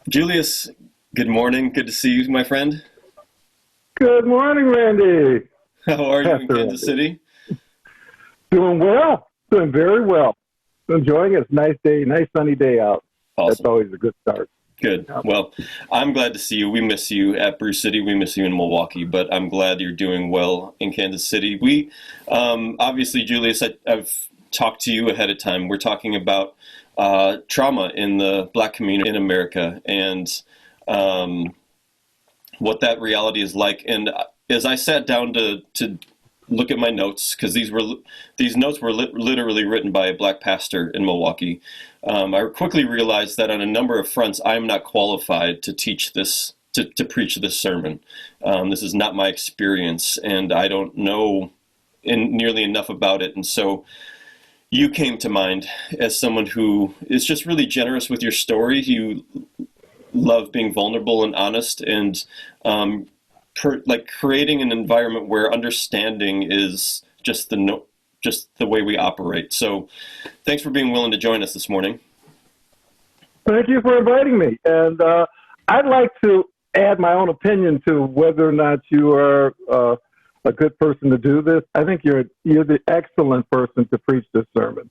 Julius, good morning. Good to see you, my friend. Good morning, Randy. How are you in Pastor Kansas Randy. City? Doing well. Doing very well. Enjoying it. It's a nice day, nice sunny day out. That's Awesome. always a good start. Good. Yeah. Well, I'm glad to see you. We miss you at Bruce City. We miss you in Milwaukee, but I'm glad you're doing well in Kansas City. Obviously, Julius, I've talked to you ahead of time. We're talking about trauma in the Black community in America and um, what that reality is like. And as I sat down to look at my notes, because these notes were literally written by a Black pastor in Milwaukee. I quickly realized that on a number of fronts, I am not qualified to teach this, to preach this sermon. This is not my experience, and I don't know nearly enough about it. And so you came to mind as someone who is just really generous with your story. You love being vulnerable and honest, and like creating an environment where understanding is just just the way we operate. So thanks for being willing to join us this morning. Thank you for inviting me. And I'd like to add my own opinion to whether or not you are a good person to do this. I think you're the excellent person to preach this sermon.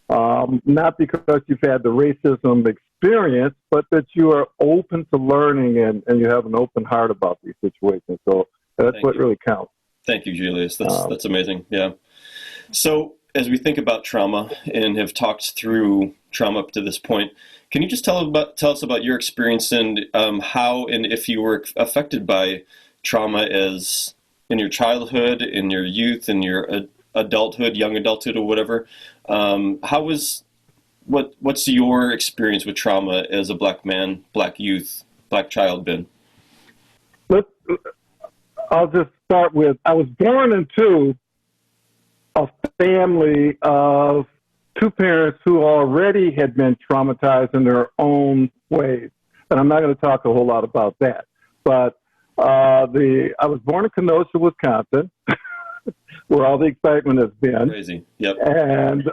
Not because you've had the racism experience, but that you are open to learning and you have an open heart about these situations. So that's Thank what you. really counts. Thank you, Julius. That's Um, that's amazing. Yeah. So as we think about trauma and have talked through trauma up to this point, can you just tell us about your experience and how and if you were affected by trauma as in your childhood, in your youth, in your adulthood, young adulthood, or whatever? How was what's your experience with trauma as a Black man, Black youth, Black child been? let's, I'll just start with I was born into a family of two parents who already had been traumatized in their own ways. And I'm not going to talk a whole lot about that. But I was born in Kenosha, Wisconsin, where all the excitement has been. Crazy. Yep. And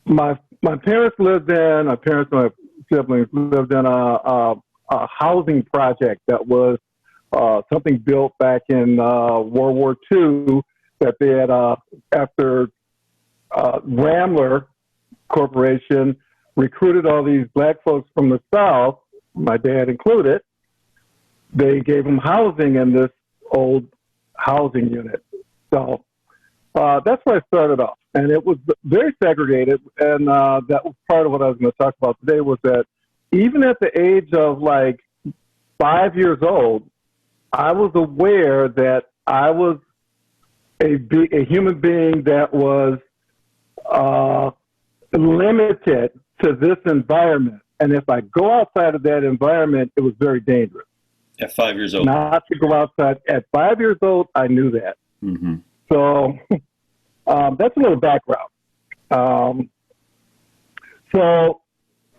my parents lived in, my parents and my siblings lived in a housing project that was something built back in World War II that they had after Ramler Corporation recruited all these Black folks from the South, my dad included. They gave them housing in this old housing unit. So that's where I started off. And it was very segregated. And that was part of what I was going to talk about today was that even at the age of like 5 years old, I was aware that I was a human being that was limited to this environment. And if I go outside of that environment, it was very dangerous. At 5 years old. Not to go outside. At 5 years old, I knew that. Mm-hmm. So that's a little background. Um, so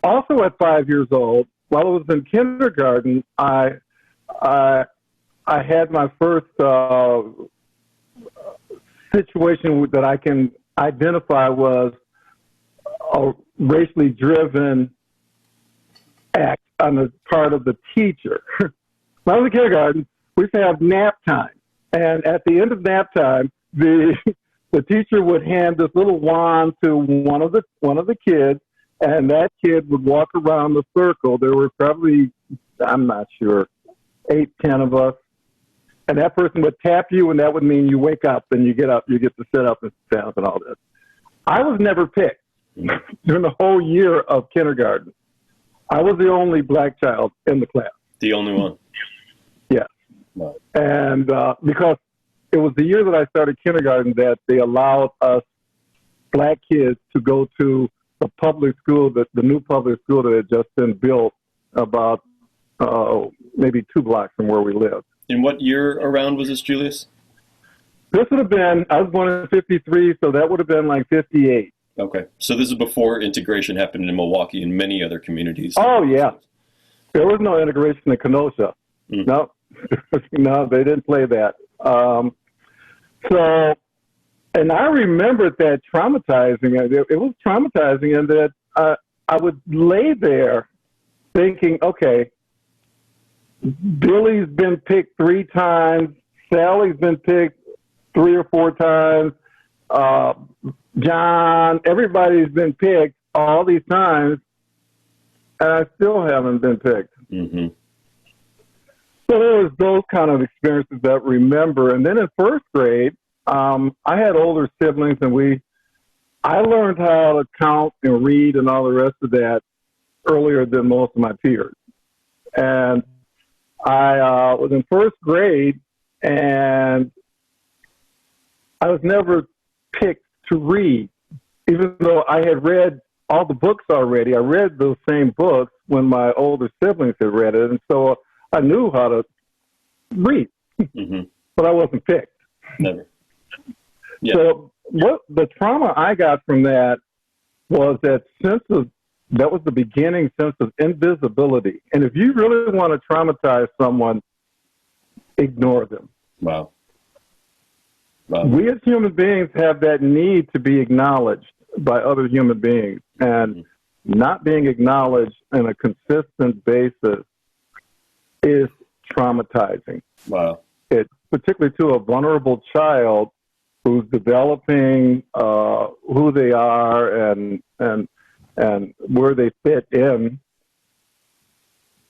also at 5 years old, while I was in kindergarten, I had my first situation that I can identify was a racially driven act on the part of the teacher. When I was in kindergarten, we used to have nap time. And at the end of nap time, the teacher would hand this little wand to one of the kids, and that kid would walk around the circle. There were probably, I'm not sure, 8, 10 of us. And that person would tap you, and that would mean you wake up and you get up, you get to sit up and stand up and all this. I was never picked during the whole year of kindergarten. I was the only Black child in the class. The only one. Yes. Wow. And because it was the year that I started kindergarten that they allowed us Black kids to go to the public school, the new public school that had just been built about maybe 2 blocks from where we lived. In what year around was this, Julius? This would have been, I was born in 53, so that would have been like 58. Okay. So this is before integration happened in Milwaukee and many other communities. Oh, yeah. There was no integration in Kenosha. Mm. No, no, they didn't play that. So, and I remembered that traumatizing. It was traumatizing in that I would lay there thinking, okay, Billy's been picked 3 times, Sally's been picked 3 or 4 times, John, everybody's been picked all these times, and I still haven't been picked. Mm-hmm. So there was those kind of experiences that I remember. And then in first grade, I had older siblings, and I learned how to count and read and all the rest of that earlier than most of my peers. And I was in first grade, and I was never picked to read, even though I had read all the books already. I read those same books when my older siblings had read it, and so I knew how to read, mm-hmm. but I wasn't picked. Never. Yeah. So what the trauma I got from that was that that was the beginning sense of invisibility. And if you really want to traumatize someone, ignore them. Wow. We as human beings have that need to be acknowledged by other human beings, and not being acknowledged on a consistent basis is traumatizing. Wow. It's particularly to a vulnerable child who's developing who they are and where they fit in,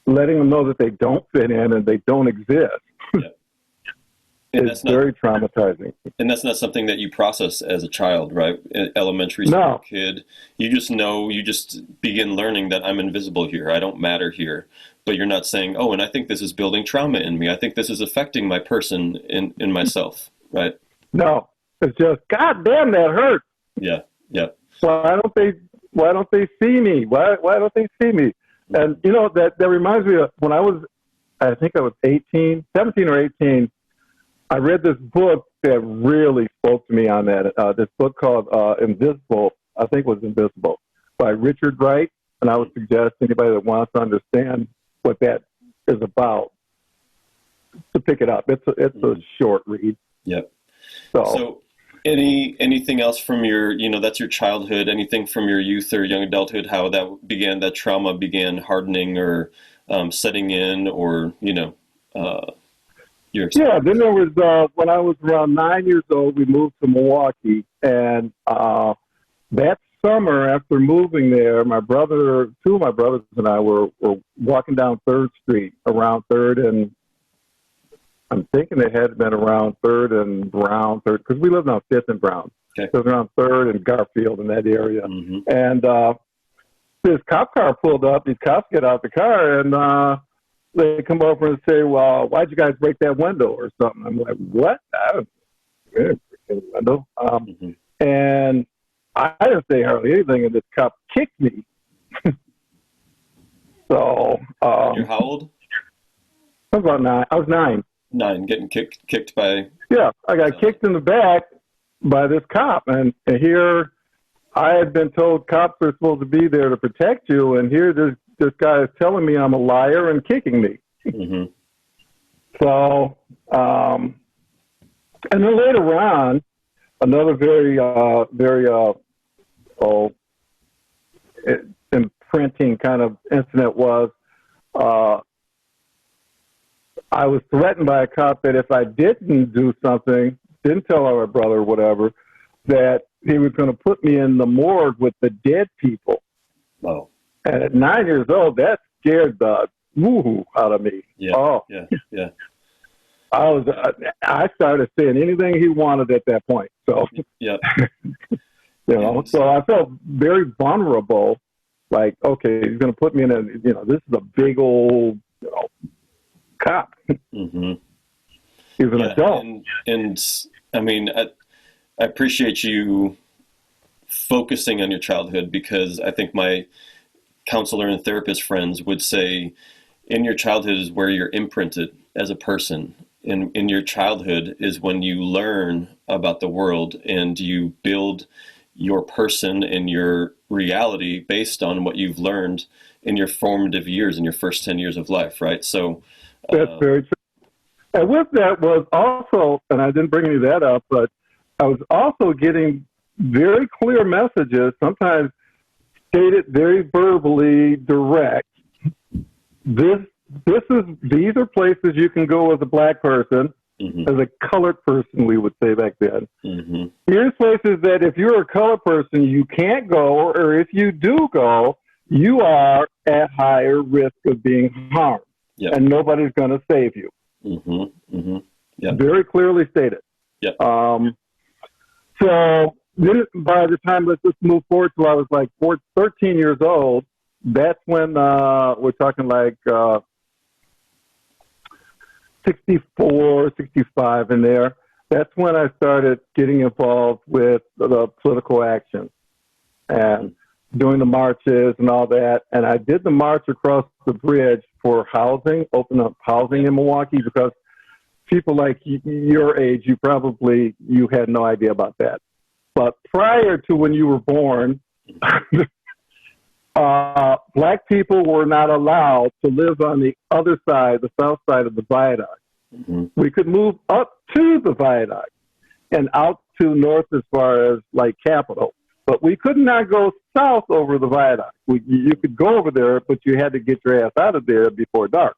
letting them know that they don't fit in and they don't exist. Yeah. It's very traumatizing. And that's not something that you process as a child, right? Elementary school kid. You just begin learning that I'm invisible here. I don't matter here. But you're not saying, oh, and I think this is building trauma in me. I think this is affecting my person in myself, right? No, it's just, God damn, that hurts. Yeah, yeah. Why don't they see me? Why don't they see me? And, that reminds me of when I think I was 17 or 18, I read this book that really spoke to me on that. This book called Invisible, I think it was Invisible, by Richard Wright. And I would suggest anybody that wants to understand what that is about to pick it up. It's a short read. Yep. So anything else from your, that's your childhood, anything from your youth or young adulthood, how that trauma began hardening or setting in, or, Yeah, then there was, when I was around 9 years old, we moved to Milwaukee, and that summer after moving there, two of my brothers and I were walking down 3rd Street, around 3rd and, I'm thinking it had been around 3rd and Brown, because we lived on 5th and Brown. Okay. So it was around 3rd and Garfield in that area. Mm-hmm. And this cop car pulled up, these cops get out the car, and they come over and say, well, why'd you guys break that window or something? I'm like, what? I didn't break the window. And I didn't say hardly anything, and this cop kicked me. So. You're how old? I was about 9. I was 9. 9, getting kicked by. Yeah, I got kicked in the back by this cop, and here I had been told cops are supposed to be there to protect you, and here this guy is telling me I'm a liar and kicking me. Mm-hmm. So, and then later on, another very imprinting kind of incident was I was threatened by a cop that if I didn't do something, didn't tell my brother or whatever, that he was going to put me in the morgue with the dead people. Oh. And at 9 years old, that scared the woo-hoo out of me. Yeah. Oh. Yeah. I started saying anything he wanted at that point. So, yeah. So I felt very vulnerable. Like, okay, he's going to put me in this is a big old, cop. Mm-hmm. He's an adult. And I mean, I appreciate you focusing on your childhood, because I think my counselor and therapist friends would say in your childhood is where you're imprinted as a person. In your childhood is when you learn about the world and you build your person and your reality based on what you've learned in your formative years, in your first 10 years of life, right? So that's very true. And with that was also, and I didn't bring any of that up, but I was also getting very clear messages, sometimes stated very verbally direct, these are places you can go as a black person, as a colored person, we would say back then. Here's places that if you're a colored person, you can't go, or if you do go, you are at higher risk of being harmed, and nobody's going to save you. Very clearly stated. So then by the time, let's just move forward till I was like 13 years old, that's when we're talking like 64, 65 in there. That's when I started getting involved with the political action and doing the marches and all that. And I did the march across the bridge for housing, open up housing in Milwaukee, because people like your age, you had no idea about that. But prior to when you were born, black people were not allowed to live on the other side, the south side of the viaduct. We could move up to the viaduct and out to north as far as like Capitol, but we could not go south over the viaduct. You could go over there, but you had to get your ass out of there before dark.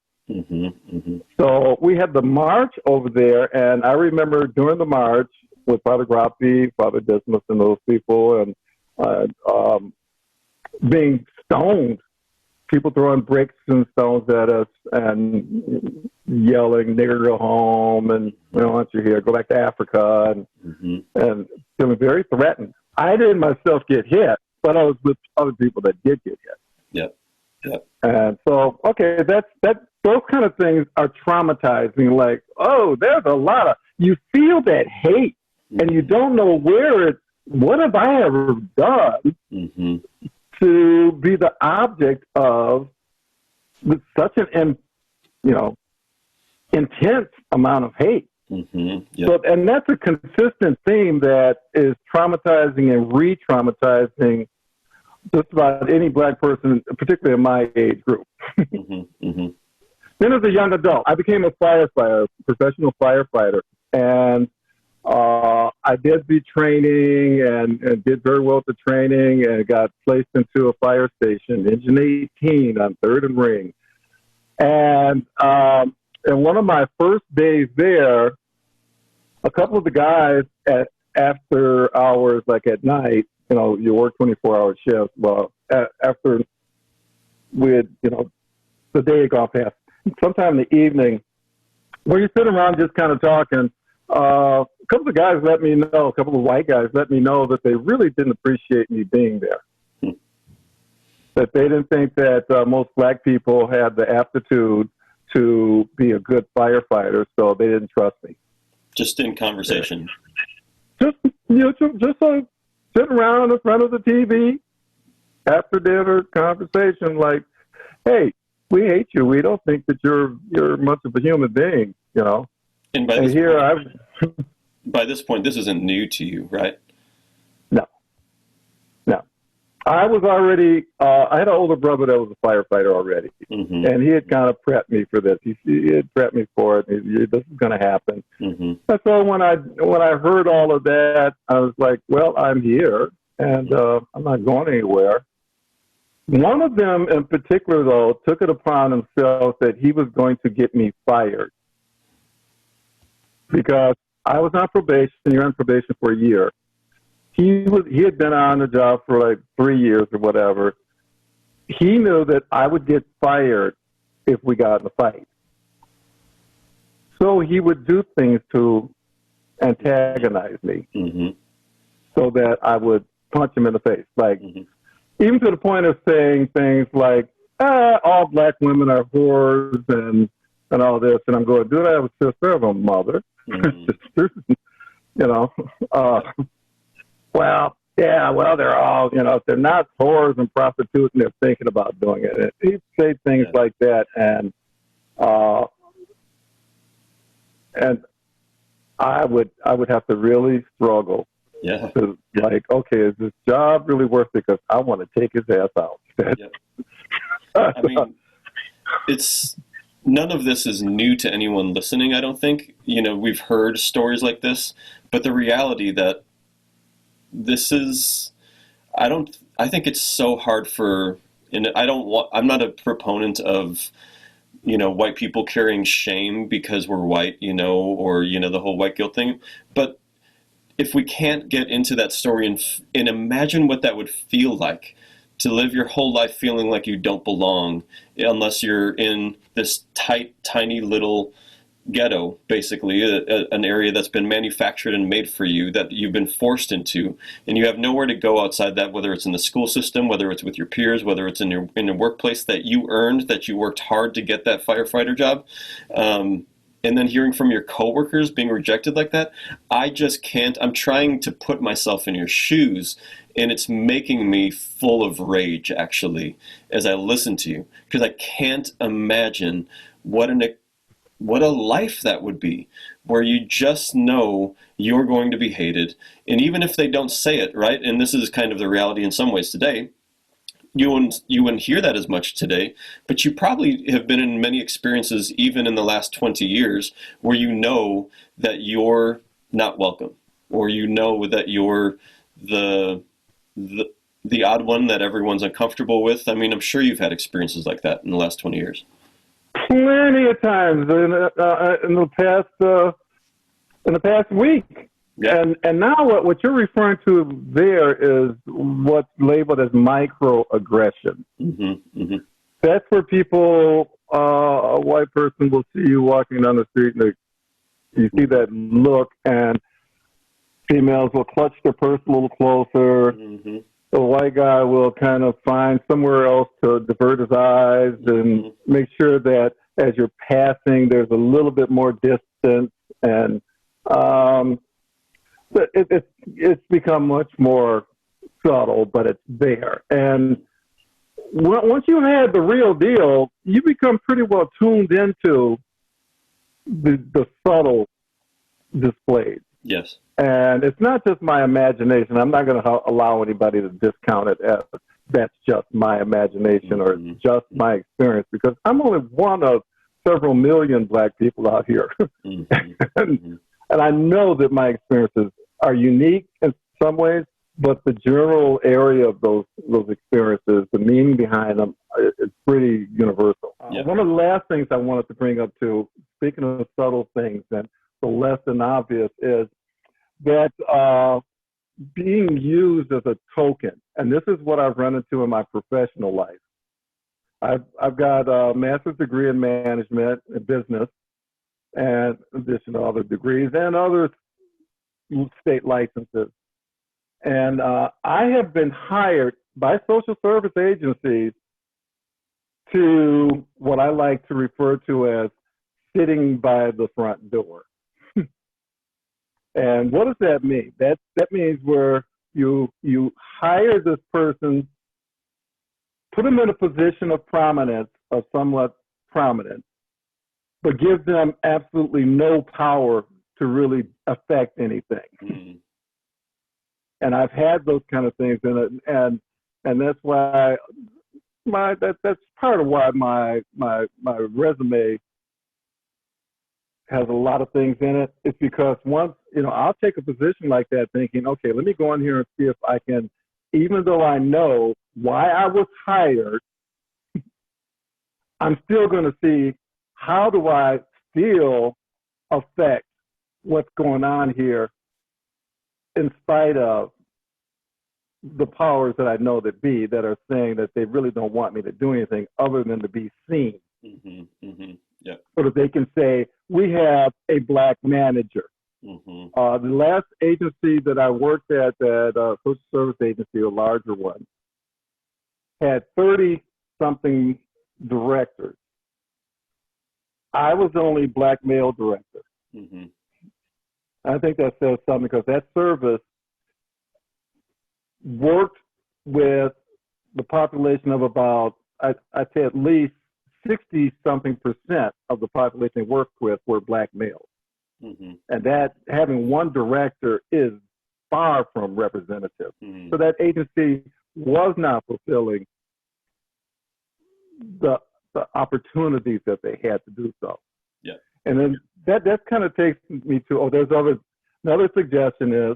So we had the march over there, and I remember during the march with Father Grappi, Father Dismas, and those people, and being stoned, people throwing bricks and stones at us and yelling, "Nigger, go home," and "We don't want you here, go back to Africa," and feeling very threatened. I didn't myself get hit, but I was with other people that did get hit. And so, okay, those kind of things are traumatizing. Like, oh, there's a lot of, you feel that hate, and you don't know what have I ever done to be the object of such an, intense amount of hate. So, and that's a consistent theme that is traumatizing and re-traumatizing just about any black person, particularly in my age group. Then as a young adult, I became a firefighter, professional firefighter. And I did the training and did very well at the training, and got placed into a fire station, Engine 18 on 3rd and Ring. And one of my first days there, a couple of the guys after hours, like at night, you work 24-hour shifts. Well, after we had, the day had gone past, sometime in the evening, where you sit around just kind of talking, a couple of guys let me know, a couple of white guys let me know that they really didn't appreciate me being there. That they didn't think that most black people had the aptitude to be a good firefighter, so they didn't trust me. Just in conversation. Just sitting around in front of the TV after dinner conversation, like, "Hey, we hate you. We don't think that you're much of a human being," And by this point, this isn't new to you, right? No. I was already, I had an older brother that was a firefighter already, and he had kind of prepped me for this. He had prepped me for it. This is going to happen. And so when I heard all of that, I was like, well, I'm here, and I'm not going anywhere. One of them in particular, though, took it upon himself that he was going to get me fired because I was on probation. You're on probation for a year. He had been on the job for like 3 years or whatever. He knew that I would get fired if we got in a fight. So he would do things to antagonize me so that I would punch him in the face. Like, even to the point of saying things like, all black women are whores and all this. And I'm going, dude, I have a sister, I have a mother. Well, they're all, if they're not whores and prostitutes and they're thinking about doing it. And he'd say things like that. And I would have to really struggle. To, like, okay, is this job really worth it? Because I want to take his ass out. I mean, none of this is new to anyone listening, I don't think. We've heard stories like this, but the reality that this is, I think it's so hard I'm not a proponent of white people carrying shame because we're white, or, the whole white guilt thing. But if we can't get into that story and imagine what that would feel like to live your whole life feeling like you don't belong unless you're in this tight, tiny little ghetto, basically, an area that's been manufactured and made for you, that you've been forced into, and you have nowhere to go outside that, whether it's in the school system, whether it's with your peers, whether it's in your workplace that you earned, that you worked hard to get that firefighter job. And then hearing from your coworkers being rejected like that, I just can't. I'm trying to put myself in your shoes, and it's making me full of rage, actually, as I listen to you, because I can't imagine what a life that would be, where you just know you're going to be hated. And even if they don't say it, right, and this is kind of the reality in some ways today, you wouldn't hear that as much today, but you probably have been in many experiences, even in the last 20 years, where you know that you're not welcome, or you know that you're the odd one that everyone's uncomfortable with. I mean, I'm sure you've had experiences like that in the last 20 years. Plenty of times in the past week. Yeah. And now what you're referring to there is what's labeled as microaggression. Mm-hmm, mm-hmm. That's where people, a white person will see you walking down the street, and you see that look, and females will clutch their purse a little closer. Mm-hmm. The white guy will kind of find somewhere else to divert his eyes and make sure that as you're passing, there's a little bit more distance, and it's become much more subtle, but it's there. And once you've had the real deal, you become pretty well tuned into the subtle displays. Yes. And it's not just my imagination. I'm not going to allow anybody to discount it as that's just my imagination or just my experience, because I'm only one of several million black people out here. And I know that my experiences are unique in some ways, but the general area of those experiences, the meaning behind them, is pretty universal. Yeah. One of the last things I wanted to bring up too, speaking of subtle things and the less than obvious, is that being used as a token, and this is what I've run into in my professional life. I've got a master's degree in management and business, and in addition to other degrees and other state licenses. And I have been hired by social service agencies to what I like to refer to as sitting by the front door. And what does that mean? That means where you hire this person, put them in a position of prominence, of somewhat prominence, but give them absolutely no power to really affect anything. Mm-hmm. And I've had those kind of things, and that's why that's part of why my resume has a lot of things in it. It's because once, I'll take a position like that thinking, okay, let me go in here and see if I can, even though I know why I was hired, I'm still going to see how do I still affect what's going on here in spite of the powers that I know that are saying that they really don't want me to do anything other than to be seen. Mm-hmm, mm-hmm. Yeah. So that they can say, we have a black manager. Mm-hmm. The last agency that I worked at, that social service agency, a larger one, had 30-something directors. I was the only black male director. Mm-hmm. I think that says something, because that service worked with the population of about, I'd say at least 60-something% of the population they worked with were black males. Mm-hmm. And that having one director is far from representative. Mm-hmm. So that agency was not fulfilling the opportunities that they had to do so. Yeah. And then that kind of takes me to, another suggestion is,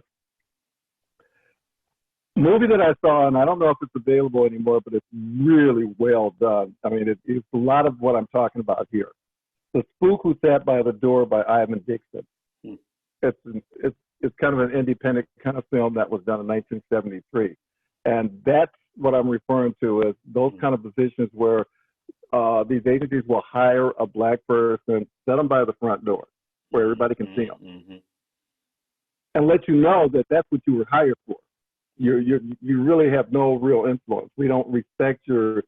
movie that I saw, and I don't know if it's available anymore, but it's really well done. I mean, it's a lot of what I'm talking about here. The Spook Who Sat by the Door by Ivan Dixon. Hmm. It's kind of an independent kind of film that was done in 1973, and that's what I'm referring to as those kind of positions where these agencies will hire a black person, set them by the front door where everybody can see them, and let you know that that's what you were hired for. You really have no real influence. We don't respect your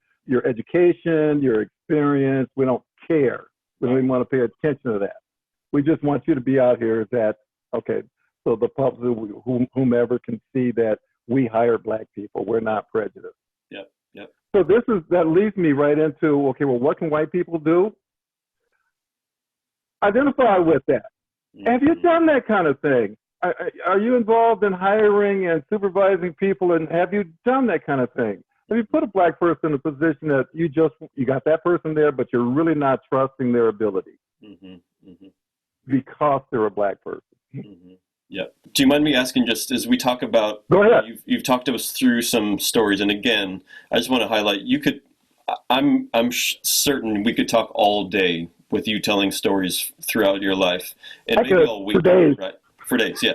education, your experience. We don't care. We don't even want to pay attention to that. We just want you to be out here that, okay, so the public, whomever can see that we hire black people. We're not prejudiced. Yep, yep. So that leads me right into, okay, well, what can white people do? Identify with that. Have you done that kind of thing? Are you involved in hiring and supervising people, and have you done that kind of thing? Have you put a black person in a position that you got that person there, but you're really not trusting their ability because they're a black person? Yeah. Do you mind me asking, just as we talk about, go ahead. You've talked us through some stories, and again, I just want to highlight, I'm certain we could talk all day with you telling stories throughout your life, and maybe all week, for days. Right? For days, yeah.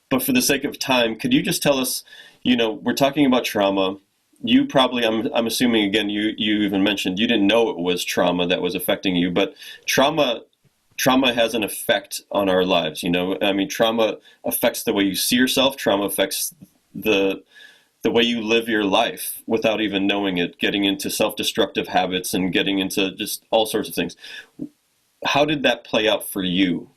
But for the sake of time, could you just tell us, we're talking about trauma. You probably, I'm assuming again, you even mentioned you didn't know it was trauma that was affecting you, but trauma has an effect on our lives. I mean, trauma affects the way you see yourself. Trauma affects the way you live your life without even knowing it, getting into self-destructive habits and getting into just all sorts of things. How did that play out for you?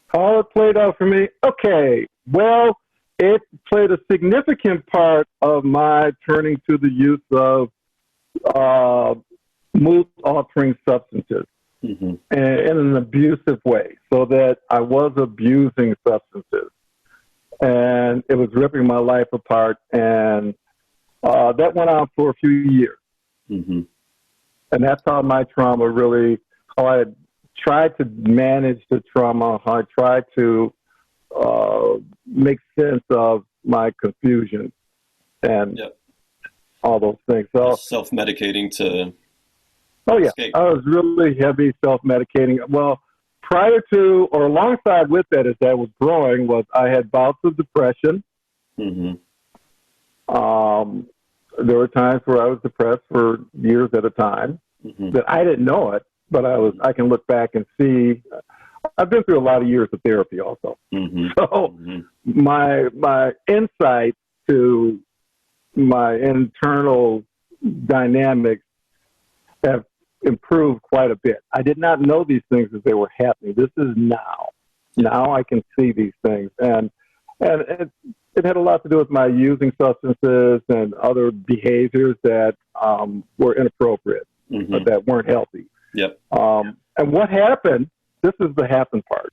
How it played out for me? Okay, well, it played a significant part of my turning to the use of mood-altering substances in an abusive way, so that I was abusing substances. And it was ripping my life apart, and that went on for a few years. And that's how my trauma really, how I tried to manage the trauma, how I tried to make sense of my confusion and all those things. So self-medicating to escape. I was really heavy self-medicating. Well, prior to or alongside with that, as that was growing, was I had bouts of depression. There were times where I was depressed for years at a time that I didn't know it, but I can look back and see. I've been through a lot of years of therapy also. So my insight to my internal dynamics have improved quite a bit. I did not know these things as they were happening. This is now. Now I can see these things. And it had a lot to do with my using substances and other behaviors that were inappropriate, that weren't healthy. And what happened, this is the happen part,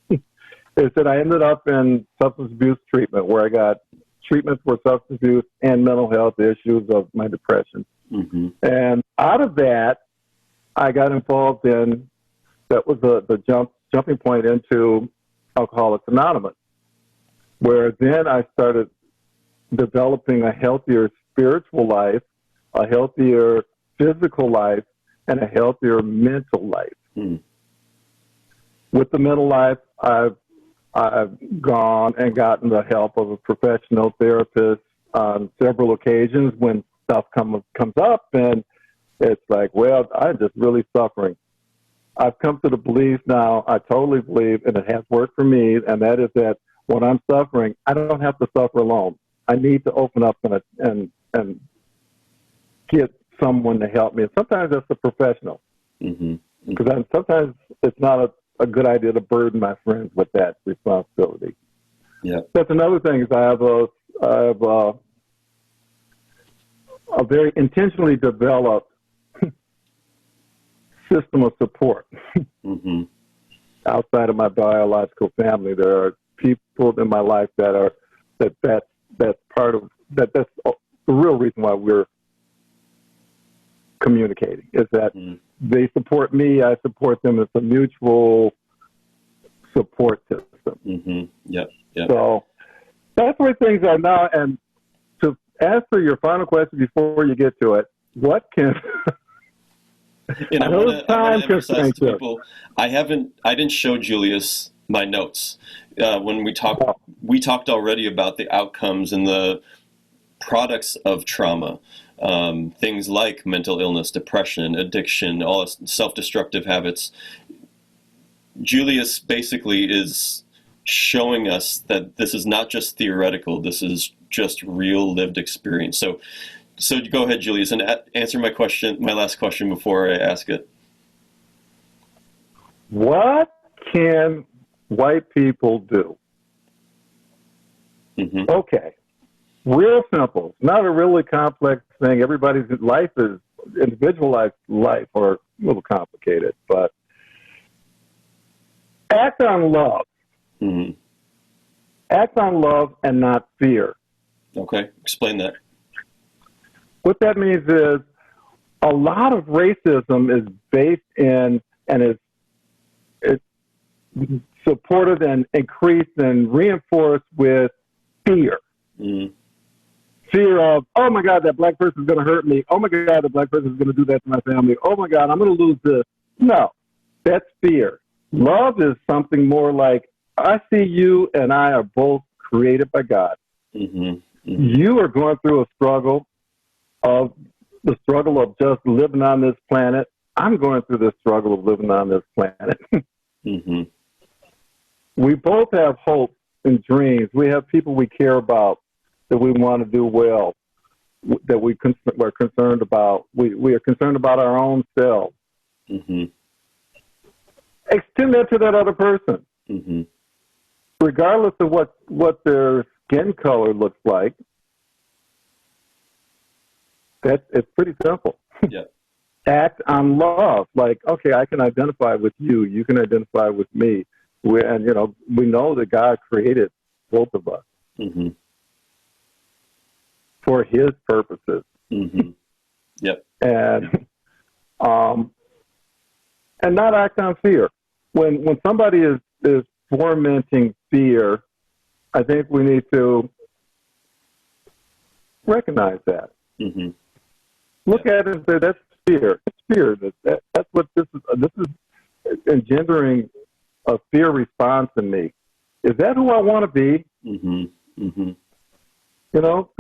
is that I ended up in substance abuse treatment, where I got treatment for substance abuse and mental health issues of my depression. And out of that, I got involved in, that was the jumping point into Alcoholics Anonymous, where then I started developing a healthier spiritual life, a healthier physical life, and a healthier mental life. With the mental life, I've gone and gotten the help of a professional therapist on several occasions when stuff comes up, and it's like, well, I'm just really suffering. I've come to the belief now, I totally believe, and it has worked for me, and that is that when I'm suffering, I don't have to suffer alone. I need to open up and get someone to help me. And sometimes that's a professional. Because sometimes it's not a good idea to burden my friends with that responsibility. That's another thing, is I have a very intentionally developed system of support. Outside of my biological family, there are people in my life that's part of that's the real reason why we're communicating, is that they support me, I support them. It's a mutual support system. So that's where things are now. And to answer your final question before you get to it, what can And I want to emphasize to people, I didn't show Julius my notes. When we talked already about the outcomes and the products of trauma, things like mental illness, depression, addiction, all self-destructive habits. Julius basically is showing us that this is not just theoretical, this is just real lived experience. So go ahead, Julius, and answer my last question before I ask it. What can white people do? Mm-hmm. Okay. Real simple. Not a really complex thing. Everybody's life is individualized life or a little complicated, but act on love. Mm-hmm. Act on love and not fear. Okay. Explain that. What that means is a lot of racism is based in and it's supported and increased and reinforced with fear. Mm-hmm. Fear of, oh my God, that black person is going to hurt me. Oh my God, that black person is going to do that to my family. Oh my God, I'm going to lose this. No, that's fear. Love is something more like, I see you and I are both created by God. Mm-hmm. Mm-hmm. You are going through a struggle of just living on this planet. I'm going through the struggle of living on this planet. Mm-hmm. We both have hopes and dreams. We have people we care about that we want to do well, that we're concerned about. We are concerned about our own selves. Mm-hmm. Extend that to that other person. Mm-hmm. Regardless of what their skin color looks like. It's pretty simple. Yeah. Act on love. Like, okay, I can identify with you. You can identify with me. We know that God created both of us. Mm-hmm. For His purposes. Mm-hmm. Yep. And not act on fear. When somebody is fomenting fear, I think we need to recognize that. Mm-hmm. Look at it and say, that's fear. It's fear. That's what this is. This is engendering a fear response in me. Is that who I want to be? Mm-hmm. Mm-hmm. So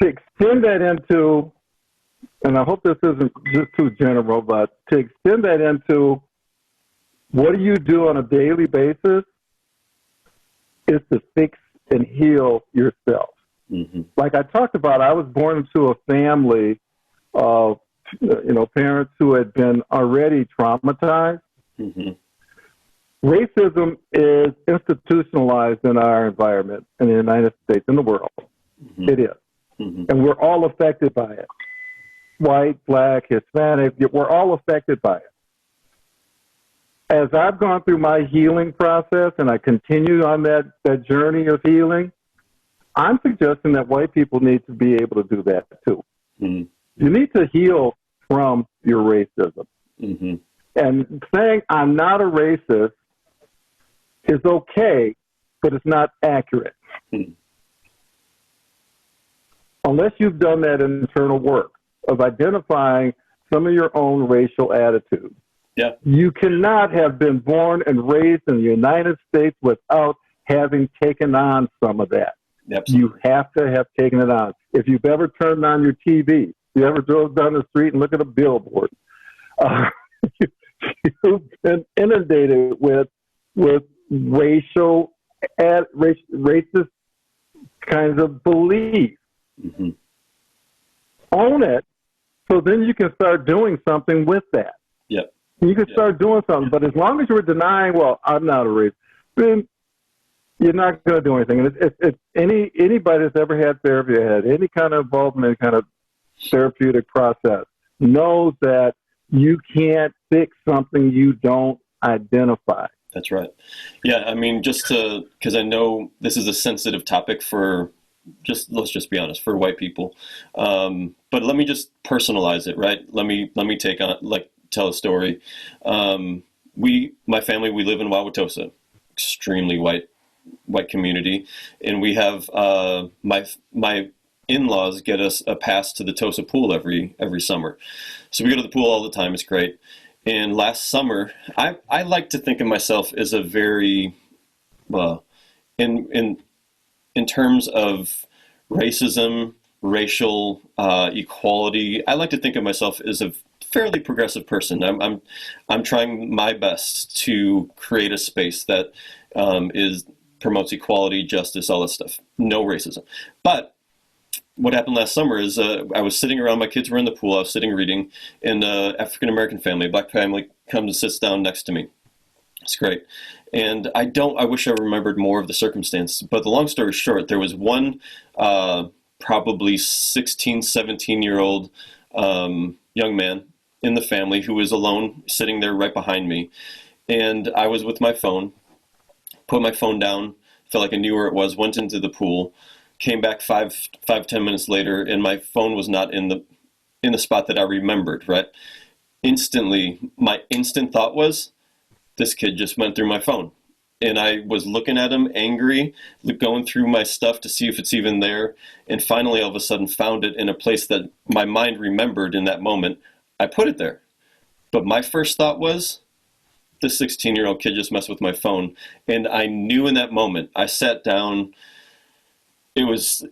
to extend that into, and I hope this isn't just too general, but to extend that into what do you do on a daily basis is to fix and heal yourself. Mm-hmm. Like I talked about, I was born into a family of, parents who had been already traumatized. Mm-hmm. Racism is institutionalized in our environment in the United States, in the world. Mm-hmm. It is. Mm-hmm. And we're all affected by it. White, black, Hispanic, we're all affected by it. As I've gone through my healing process and I continue on that journey of healing, I'm suggesting that white people need to be able to do that too. Mm-hmm. You need to heal from your racism. Mm-hmm. And saying I'm not a racist is okay, but it's not accurate. Mm-hmm. Unless you've done that internal work of identifying some of your own racial attitudes. Yeah. You cannot have been born and raised in the United States without having taken on some of that. Absolutely. You have to have taken it on. If you've ever turned on your TV, you ever drove down the street and look at a billboard, you've been inundated with racist kinds of beliefs. Mm-hmm. Own it, so then you can start doing something with that. Yep. You can start doing something, but as long as you're denying, well, I'm not a racist, then you're not going to do anything. It's anybody that's ever had therapy, had any kind of involvement in kind of therapeutic process, knows that you can't fix something you don't identify. That's right. Yeah, I mean, because I know this is a sensitive topic for, let's just be honest, for white people. But let me just personalize it, right? Let me tell a story. My family, we live in Wauwatosa, extremely white white community, and we have my in-laws get us a pass to the Tosa pool every summer. So we go to the pool all the time. It's great. And last summer, I like to think of myself as a very in terms of racism, racial equality, I like to think of myself as a fairly progressive person. I'm trying my best to create a space that promotes equality, justice, all that stuff. No racism. But what happened last summer is I was sitting around, my kids were in the pool, I was sitting reading, and an African-American family, a black family, comes and sits down next to me. It's great. And I wish I remembered more of the circumstance, but the long story short, there was one probably 16, 17-year-old young man in the family who was alone, sitting there right behind me. And I was with my phone, put my phone down, felt like I knew where it was, went into the pool, came back 10 minutes later, and my phone was not in the spot that I remembered, right? Instantly, my instant thought was, this kid just went through my phone. And I was looking at him, angry, going through my stuff to see if it's even there, and finally all of a sudden found it in a place that my mind remembered in that moment. I put it there. But my first thought was, this 16-year-old kid just messed with my phone. And I knew in that moment, I sat down. It was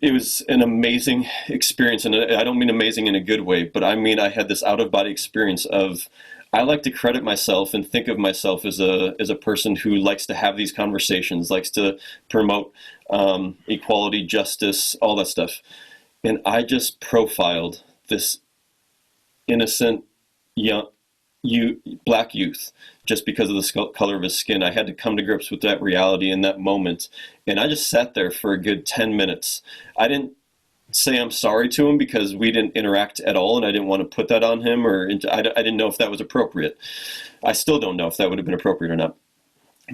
an amazing experience, and I don't mean amazing in a good way, but I mean I had this out-of-body experience of, I like to credit myself and think of myself as a person who likes to have these conversations, likes to promote equality, justice, all that stuff. And I just profiled this innocent young black youth just because of the color of his skin. I had to come to grips with that reality in that moment. And I just sat there for a good 10 minutes. I didn't say I'm sorry to him because we didn't interact at all, and I didn't want to put that on him, or I didn't know if that was appropriate. I still don't know if that would have been appropriate or not.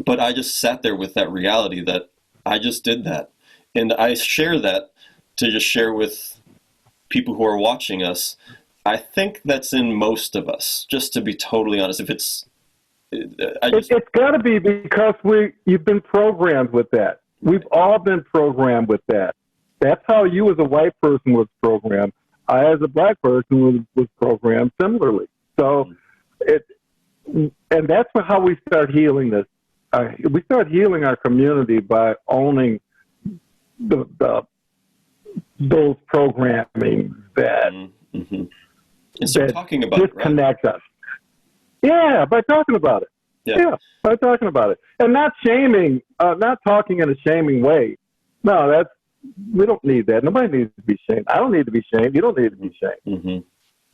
But I just sat there with that reality that I just did that. And I share that to just share with people who are watching us. I think that's in most of us, just to be totally honest. If it's got to be because you've been programmed with that. We've all been programmed with that. That's how you as a white person was programmed. I as a black person was programmed similarly. So and that's how we start healing this. We start healing our community by owning those programming that, and so talking about disconnect us. Yeah, by talking about it. Yeah, by talking about it. And not shaming, not talking in a shaming way. No, we don't need that. Nobody needs to be shamed. I don't need to be shamed. You don't need to be shamed.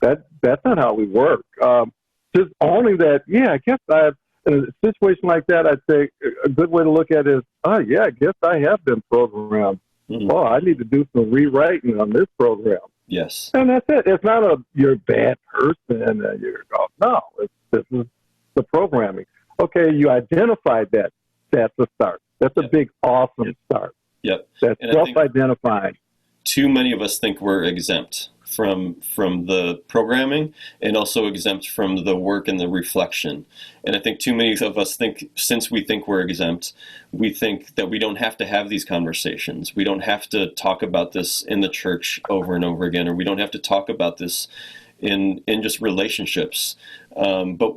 That's not how we work. Just owning that, I guess in a situation like that, I'd say a good way to look at it is, I guess I have been programmed. Oh, I need to do some rewriting on this program. Yes. And that's it. It's not you're a bad person. No, this is the programming. Okay, you identified that. That's a start. That's a big, awesome start. Yep. That's self-identifying. Too many of us think we're exempt from the programming, and also exempt from the work and the reflection. And I think too many of us think, since we think we're exempt, we think that we don't have to have these conversations. We don't have to talk about this in the church over and over again, or we don't have to talk about this in just relationships. But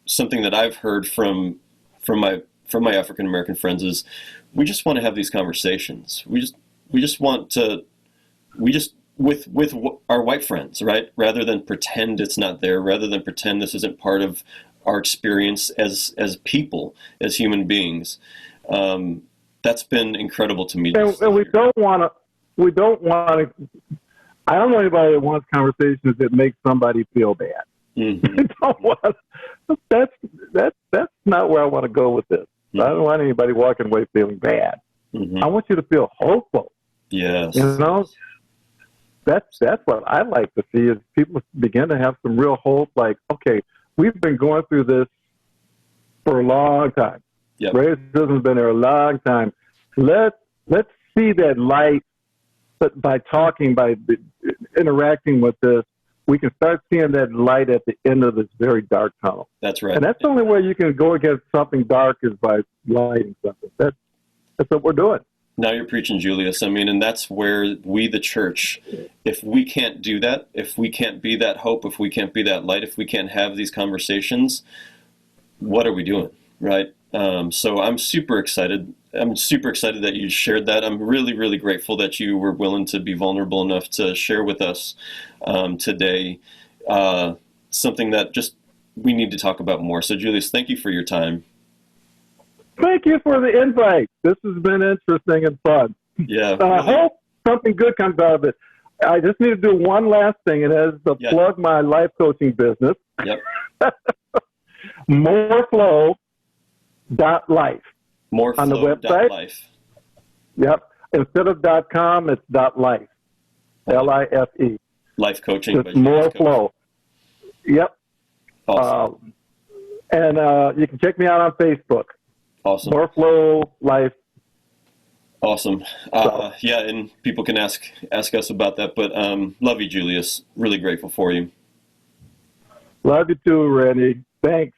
something that I've heard from my African American friends is, we just want to have these conversations. We just want to with our white friends, right? Rather than pretend it's not there, rather than pretend this isn't part of our experience as people, as human beings. That's been incredible to me. And we don't want to. I don't know anybody that wants conversations that make somebody feel bad. That's not where I want to go with this. I don't want anybody walking away feeling bad. I want you to feel hopeful. Yes. That's what I like to see, is people begin to have some real hope. Like, okay, we've been going through this for a long time. Yep. Racism's been there a long time. Let's see that light. But by talking, by interacting with this, we can start seeing that light at the end of this very dark tunnel. That's right. And that's the only way you can go against something dark, is by lighting something. that's what we're doing. Now you're preaching, Julius. I mean, and that's where we, the church, if we can't do that, if we can't be that hope, if we can't be that light, if we can't have these conversations, what are we doing, right? So I'm super excited. I'm super excited that you shared that. I'm really, really grateful that you were willing to be vulnerable enough to share with us today something that just we need to talk about more. So, Julius, thank you for your time. Thank you for the invite. This has been interesting and fun. Yeah. I hope something good comes out of it. I just need to do one last thing, and that is to plug my life coaching business. Yep. Moreflow.life. Moreflow. On the website. Life. Yep. Instead of .com, it's .life. L-I-F-E. Life coaching. It's Moreflow. Yep. Awesome. And you can check me out on Facebook. Awesome. Moreflow Life. Awesome. Yeah, and people can ask us about that. But love you, Julius. Really grateful for you. Love you too, Randy. Thanks.